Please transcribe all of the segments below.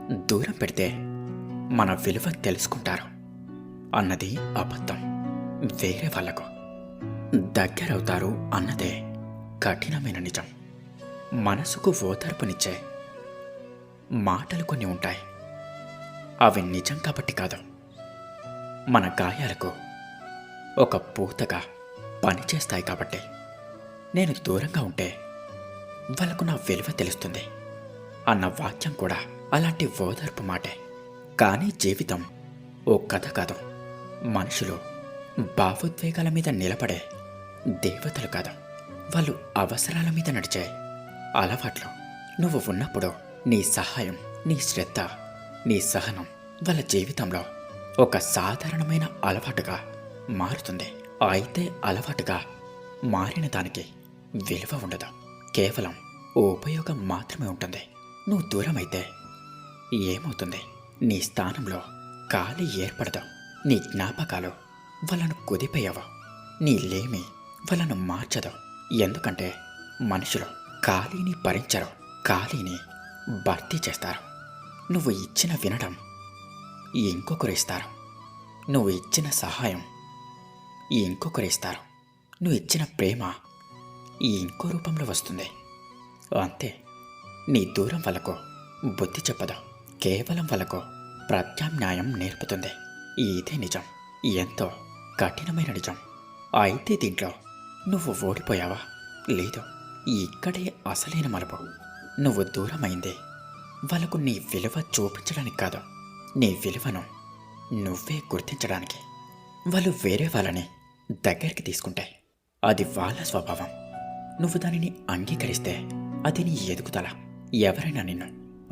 దూరం పెడితే మన విలువ తెలుసుకుంటారు అన్నది అబద్ధం. వేరే వాళ్లకు దగ్గరవుతారు అన్నదే కఠినమైన నిజం. మనసుకు ఓదార్పునిచ్చే మాటలు కొన్ని ఉంటాయి. అవి నిజం కాబట్టి కాదు, మన గాయాలకు ఒక పూతగా పనిచేస్తాయి కాబట్టి. నేను దూరంగా ఉంటే వాళ్ళకు నా విలువ తెలుస్తుంది అన్న వాక్యం కూడా అలాంటి ఓదార్పు మాటే. కానీ జీవితం ఓ కథ కాదు. మనుషులు భావోద్వేగాల మీద నిలబడే దేవతలు కాదు. వాళ్ళు అవసరాల మీద నడిచే అలవాట్లు. నువ్వు ఉన్నప్పుడు నీ సహాయం, నీ శ్రద్ధ, నీ సహనం వాళ్ళ జీవితంలో ఒక సాధారణమైన అలవాటుగా మారుతుంది. అయితే అలవాటుగా మారిన దానికి విలువ ఉండదు, కేవలం ఉపయోగం మాత్రమే ఉంటుంది. నువ్వు దూరమైతే ఏమవుతుంది? నీ స్థానంలో ఖాళీ ఏర్పడదు. నీ జ్ఞాపకాలు వాళ్ళను కుదిపోయావు, నీ లేమి వాళ్ళను మార్చదు. ఎందుకంటే మనుషులు ఖాళీని భరించరు, ఖాళీని భర్తీ చేస్తారు. నువ్వు ఇచ్చిన వినడం ఇంకొకరు ఇస్తారు, నువ్వు ఇచ్చిన సహాయం ఇంకొకరు ఇస్తారు, నువ్వు ఇచ్చిన ప్రేమ ఇంకో రూపంలో వస్తుంది. అంతే. నీ దూరం వాళ్ళకు బుద్ధి చెప్పదు, కేవలం వాళ్ళకు ప్రత్యామ్నాయం నేర్పుతుంది. ఇదే నిజం, ఎంతో కఠినమైన నిజం. అయితే దీంట్లో నువ్వు ఓడిపోయావా? లేదు, ఇక్కడే అసలైన మలుపు. నువ్వు దూరమైంది వాళ్ళకు నీ విలువ చూపించడానికి కాదు, నీ విలువను నువ్వే గుర్తించడానికి. వాళ్ళు వేరే వాళ్ళని దగ్గరికి తీసుకుంటే అది వాళ్ళ స్వభావం. నువ్వు దానిని అంగీకరిస్తే అది నీ ఎదుగుదల. ఎవరైనా నిన్ను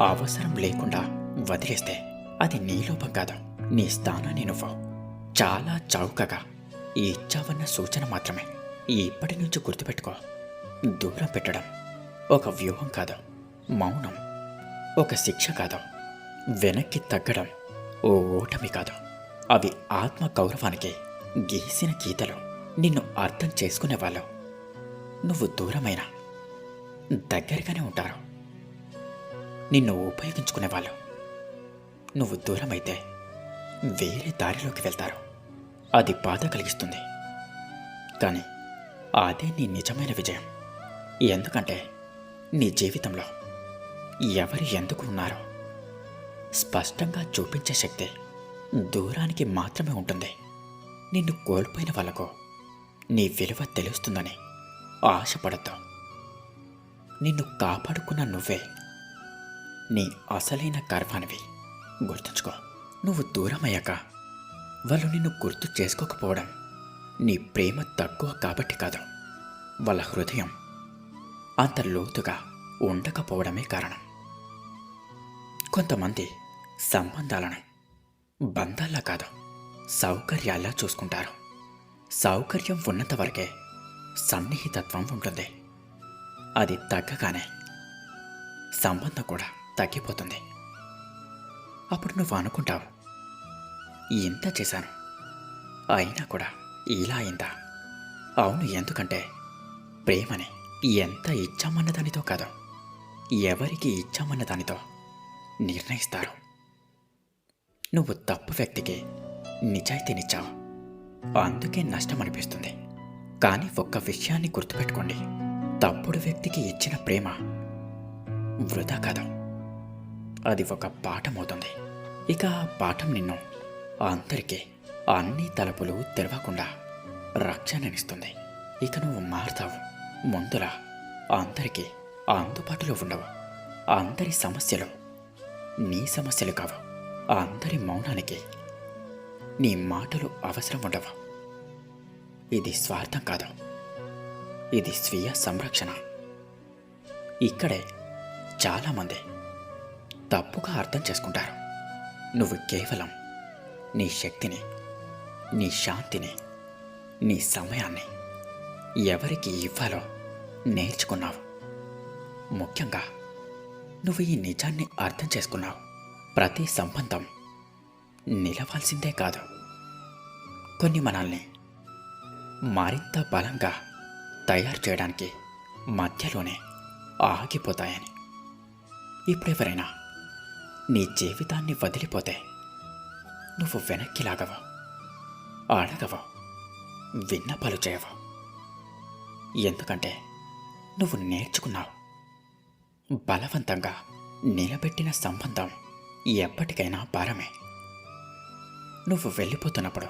అవసరం లేకుండా వదిలేస్తే అది నీ లోపం కాదు, నీ స్థానాన్ని నువ్వు చాలా చౌకగా ఇచ్చావన్న సూచన మాత్రమే. ఇప్పటి నుంచి గుర్తుపెట్టుకో, దూరం పెట్టడం ఒక వ్యూహం కాదు, మౌనం ఒక శిక్ష కాదు, వెనక్కి తగ్గడం ఓ ఓటమి కాదు. అవి ఆత్మ గౌరవానికి గీసిన గీతలు. నిన్ను అర్థం చేసుకునేవాళ్ళు నువ్వు దూరమైనా దగ్గరగానే ఉంటారు. నిన్ను ఉపయోగించుకునేవాళ్ళు నువ్వు దూరమైతే వేరే దారిలోకి వెళ్తారు. అది బాధ కలిగిస్తుంది, కానీ అదే నీ నిజమైన విజయం. ఎందుకంటే నీ జీవితంలో ఎవరు ఎందుకు ఉన్నారో స్పష్టంగా చూపించే శక్తి దూరానికి మాత్రమే ఉంటుంది. నిన్ను కోల్పోయిన వాళ్ళకు నీ విలువ తెలుస్తుందని ఆశపడద్దు. నిన్ను కాపాడుకున్న నువ్వే నీ అసలైన గర్వానివి. గుర్తుంచుకో, నువ్వు దూరమయ్యాక వాళ్ళు నిన్ను గుర్తు చేసుకోకపోవడం నీ ప్రేమ తక్కువ కాబట్టి కాదు, వాళ్ళ హృదయం అంత లోతుగా ఉండకపోవడమే కారణం. కొంతమంది సంబంధాలను బంధాల్లా కాదు, సౌకర్యాల్లా చూసుకుంటారు. సౌకర్యం ఉన్నంత వరకే సన్నిహితత్వం ఉంటుంది. అది తగ్గగానే సంబంధం కూడా తగ్గిపోతుంది. అప్పుడు నువ్వు అనుకుంటావు, ఇంత చేశాను అయినా కూడా ఇలా అయిందా? అవును, ఎందుకంటే ప్రేమని ఎంత ఇచ్చామన్న దానితో కాదు, ఎవరికి ఇచ్చామన్న దానితో నిర్ణయిస్తారు. నువ్వు తప్పు వ్యక్తికి నిజాయితీనిచ్చావు, అందుకే నష్టం అనిపిస్తుంది. కానీ ఒక్క విషయాన్ని గుర్తుపెట్టుకోండి, తప్పుడు వ్యక్తికి ఇచ్చిన ప్రేమ వృధా కాదు, అది ఒక పాఠం అవుతుంది. ఇక ఆ పాఠం నిన్ను అందరికీ అన్ని తలుపులు తెరవకుండా రక్షణనిస్తుంది. ఇక నువ్వు మారుతావు. ముందులా అందరికీ అందుబాటులో ఉండవు. అందరి సమస్యలు నీ సమస్యలు కావు. అందరి మౌనానికి నీ మాటలు అవసరం ఉండవు. ఇది స్వార్థం కాదు, ఇది స్వీయ సంరక్షణ. ఇక్కడే చాలామంది తప్పుగా అర్థం చేసుకుంటారు. నువ్వు కేవలం నీ శక్తిని, నీ శాంతిని, నీ సమయాన్ని ఎవరికి ఇవ్వాలో నేర్చుకున్నావు. ముఖ్యంగా నువ్వు ఈ నిజాన్ని అర్థం చేసుకున్నావు. ప్రతి సంబంధం నిలవాల్సిందే కాదు, కొన్ని మనల్ని మరింత బలంగా తయారు చేయడానికి మధ్యలోనే ఆగిపోతాయని. ఇప్పుడెవరైనా నీ జీవితాన్ని వదిలిపోతే నువ్వు వెనక్కి లాగవు, అడగవు, విన్నపాలు చేయవు. ఎందుకంటే నువ్వు నేర్చుకున్నావు, బలవంతంగా నిలబెట్టిన సంబంధం ఎప్పటికైనా భారమే. నువ్వు వెళ్ళిపోతున్నప్పుడు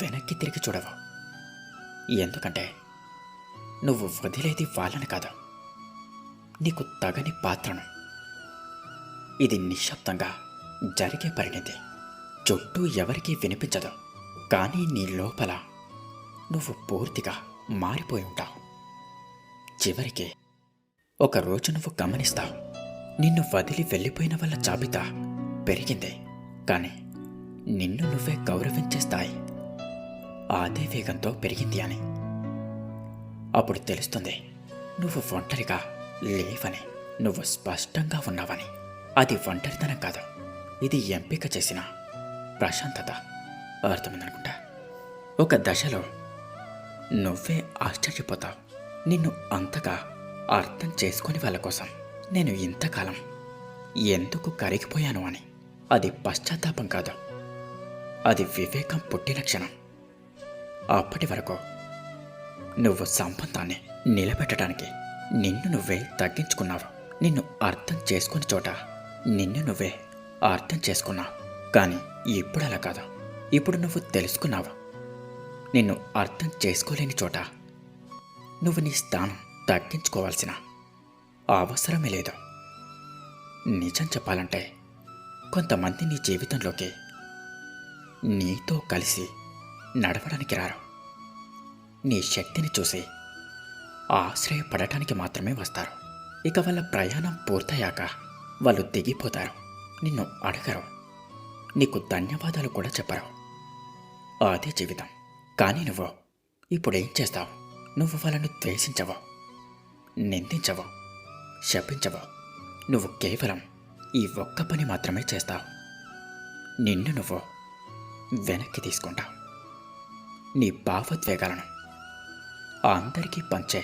వెనక్కి తిరిగి చూడవు. ఎందుకంటే నువ్వు వదిలేది వాళ్ళని కాదు, నీకు తగని పాత్రను. ఇది నిశ్శబ్దంగా జరిగే పరిణితి. చుట్టూ ఎవరికీ వినిపించదు, కానీ నీ లోపల నువ్వు పూర్తిగా మారిపోయి ఉంటావు. చివరికి ఒకరోజు నువ్వు గమనిస్తావు, నిన్ను వదిలి వెళ్ళిపోయిన వాళ్ళ జాబితా పెరిగింది, కానీ నిన్ను నువ్వే గౌరవించే స్థాయి అదే వేగంతో పెరిగింది అని. అప్పుడు తెలుస్తుంది, నువ్వు ఒంటరిగా లేవని, నువ్వు స్పష్టంగా ఉన్నావని. అది ఒంటరితనం కాదు, ఇది ఎంపిక చేసిన ప్రశాంతత. అర్థమైందనుకుంటా. ఒక దశలో నువ్వే ఆశ్చర్యపోతావు, నిన్ను అంతగా అర్థం చేసుకొని వాళ్ళ కోసం నేను ఇంతకాలం ఎందుకు కరిగిపోయాను అని. అది పశ్చాత్తాపం కాదు, అది వివేకం పుట్టిన క్షణం. అప్పటి వరకు నువ్వు సంబంధాన్ని నిలబెట్టడానికి నిన్ను నువ్వే తగ్గించుకున్నావు. నిన్ను అర్థం చేసుకుని చోట నిన్ను నువ్వే అర్థం చేసుకున్నావు. కానీ ఇప్పుడు అలా కాదు. ఇప్పుడు నువ్వు తెలుసుకున్నావు, నిన్ను అర్థం చేసుకోలేని చోట నువ్వు నీ స్థానం తగ్గించుకోవాల్సిన అవసరమే లేదు. నిజం చెప్పాలంటే కొంతమంది నీ జీవితంలోకి నీతో కలిసి నడవడానికి రారు. నీ శక్తిని చూసి ఆశ్రయపడటానికి మాత్రమే వస్తారు. ఇక వాళ్ళ ప్రయాణం పూర్తయ్యాక వాళ్ళు దిగిపోతారు. నిన్ను అడగరు, నీకు ధన్యవాదాలు కూడా చెప్పరు. అదే జీవితం. కానీ నువ్వు ఇప్పుడేం చేస్తావు? నువ్వు వాళ్ళను ద్వేషించవు, నిందించవు, శపించవు. నువ్వు కేవలం ఈ ఒక్క పని మాత్రమే చేస్తావు. నిన్ను నువ్వు వెనక్కి తీసుకుంటావు. నీ భావోద్వేగాలను అందరికీ పంచే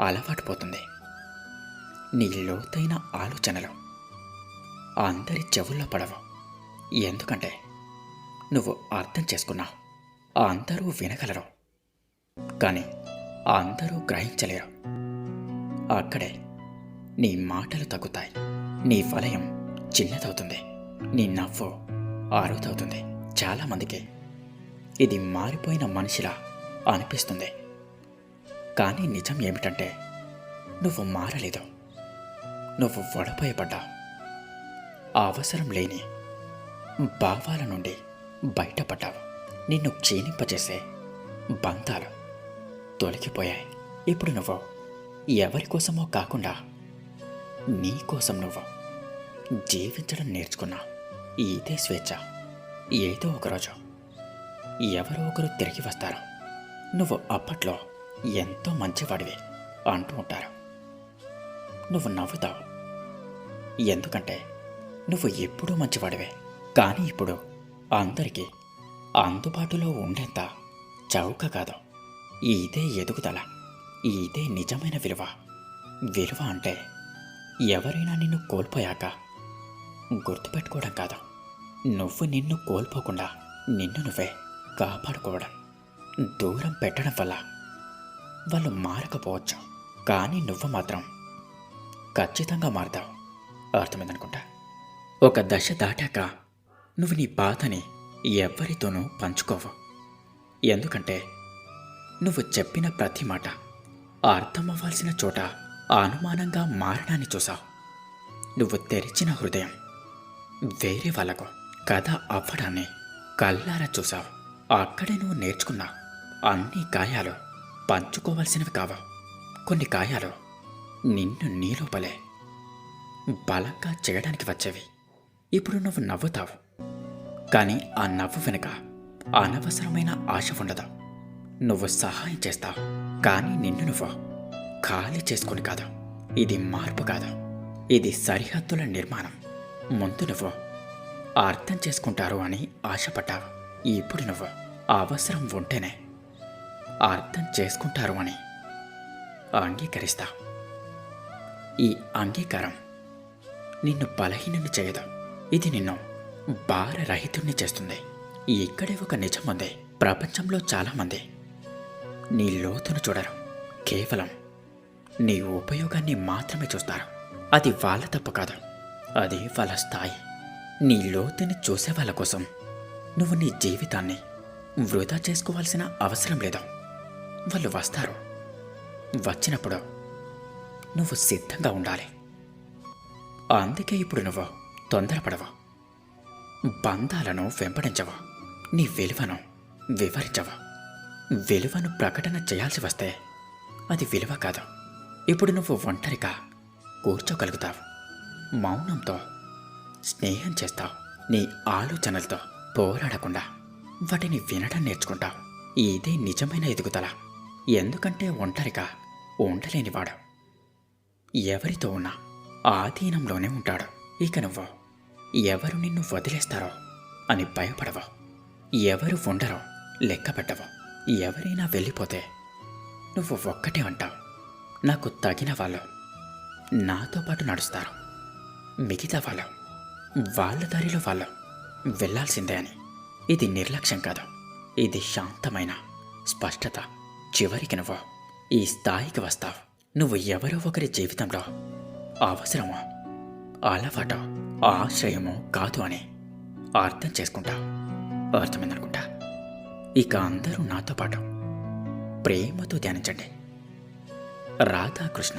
అలవాటు పోతుంది. నీ లోతైన ఆలోచనలు అందరి చెవుల్లో పడవు. ఎందుకంటే నువ్వు అర్థం చేసుకున్నావు. అందరూ వినగలరు, కానీ అందరూ గ్రహించలేరు. అక్కడే నీ మాటలు తగ్గుతాయి, నీ వలయం చిన్నదవుతుంది, నీ నవ్వు అరుదవుతుంది. చాలామందికి ఇది మారిపోయిన మనిషిలా అనిపిస్తుంది, కానీ నిజం ఏమిటంటే నువ్వు మారలేదు. నువ్వు వడపోయబడ్డావు. అవసరం లేని భావాల నుండి బయటపడ్డావు. నిన్ను క్షీణింపజేసే బంధాలు తొలగిపోయాయి. ఇప్పుడు నువ్వు ఎవరి కోసమో కాకుండా నీ కోసం నువ్వు జీవించడం నేర్చుకున్నావు. ఇదే స్వేచ్ఛ. ఏదో ఒకరోజు ఎవరో ఒకరు తిరిగి వస్తారు. నువ్వు అప్పట్లో ఎంతో మంచివాడివి అంటూ ఉంటారు. నువ్వు నవ్వుతావు, ఎందుకంటే నువ్వు ఎప్పుడూ మంచివాడివే. కానీ ఇప్పుడు అందరికీ అందుబాటులో ఉండేంత చౌక కాదు. ఇదే ఎదుగుదల, ఇదే నిజమైన విలువ. విలువ అంటే ఎవరైనా నిన్ను కోల్పోయాక గుర్తుపెట్టుకోవడం కాదు, నువ్వు నిన్ను కోల్పోకుండా నిన్ను నువ్వే కాపాడుకోవడం. దూరం పెట్టడం వల్ల వాళ్ళు మారకపోవచ్చు, కానీ నువ్వు మాత్రం ఖచ్చితంగా మారుతావు. అర్థమైందనుకుంటా. ఒక దశ దాటాక నువ్వు నీ బాధని ఎవ్వరితోనూ పంచుకోవు. ఎందుకంటే నువ్వు చెప్పిన ప్రతి మాట అర్థమవ్వాల్సిన చోట అనుమానంగా మారడాన్ని చూసావు. నువ్వు తెరిచిన హృదయం వేరే వాళ్ళకు కథ అవ్వడాన్ని కళ్ళారా చూసావు. అక్కడే నువ్వు నేర్చుకున్నావు, అన్ని గాయాలు పంచుకోవాల్సినవి కావు. కొన్ని గాయాలు నిన్ను నీ లోపలే బలంగా చేయడానికి వచ్చేవి. ఇప్పుడు నువ్వు నవ్వుతావు, కానీ ఆ నవ్వు వెనుక అనవసరమైన ఆశ ఉండదు. నువ్వు సహాయం చేస్తావు, కానీ నిన్ను నువ్వు ఖాళీ చేసుకొని కాదు. ఇది మార్పు కాదు, ఇది సరిహద్దుల నిర్మాణం. ముందు నువ్వు అర్థం చేసుకుంటారు అని ఆశపడ్డావు. ఇప్పుడు నువ్వు అవసరం ఉంటేనే అర్థం చేసుకుంటారు అని అంగీకరిస్తావు. ఈ అంగీకారం నిన్ను బలహీనుని చేయదు, ఇది నిన్ను భారరహితుణ్ణి చేస్తుంది. ఇక్కడే ఒక నిజం ఉంది. ప్రపంచంలో చాలామంది నీ లోతును చూడరు. కేవలం నీ ఉపయోగాన్ని మాత్రమే చూస్తారు. అది వాళ్ళ తప్పు కాదు, అది వాళ్ళ స్థాయి. నీ లోతుని చూసే వాళ్ళ కోసం నువ్వు నీ జీవితాన్ని వృధా చేసుకోవాల్సిన అవసరం లేదు. వాళ్ళు వస్తారు. వచ్చినప్పుడు నువ్వు సిద్ధంగా ఉండాలి. అందుకే ఇప్పుడు నువ్వు తొందరపడవు. బంధాలను వెంబడించవు. నీ విలువను వివరించవు. విలువను ప్రకటన చేయాల్సి వస్తే అది విలువ కాదు. ఇప్పుడు నువ్వు ఒంటరిగా కూర్చోగలుగుతావు. మౌనంతో స్నేహం చేస్తావు. నీ ఆలోచనలతో పోరాడకుండా వాటిని వినడం నేర్చుకుంటావు. ఇదే నిజమైన ఎదుగుదల. ఎందుకంటే ఒంటరిగా ఉండలేనివాడు ఎవరితో ఉన్నా ఆధీనంలోనే ఉంటాడు. ఇక నువ్వు ఎవరు నిన్ను వదిలేస్తారో అని భయపడవు. ఎవరు ఉండరో లెక్క పెట్టవు. ఎవరైనా వెళ్ళిపోతే నువ్వు ఒక్కటే అంటావు, నాకు తగిన వాళ్ళు నాతో పాటు నడుస్తారు, మిగతా వాళ్ళు వాళ్ళ దారిలో వాళ్ళు వెళ్ళాల్సిందే అని. ఇది నిర్లక్ష్యం కాదు, ఇది శాంతమైన స్పష్టత. చివరికి నువ్వు ఈ స్థాయికి వస్తావు. నువ్వు ఎవరో ఒకరి జీవితంలో అవసరమో అలవాటో ఆశ్రయమో కాదు అని అర్థం చేసుకుంటావు. అర్థమైందనుకుంటా. ఇక అందరూ నాతో పాటు ప్రేమతో ధ్యానించండి. రాధాకృష్ణ.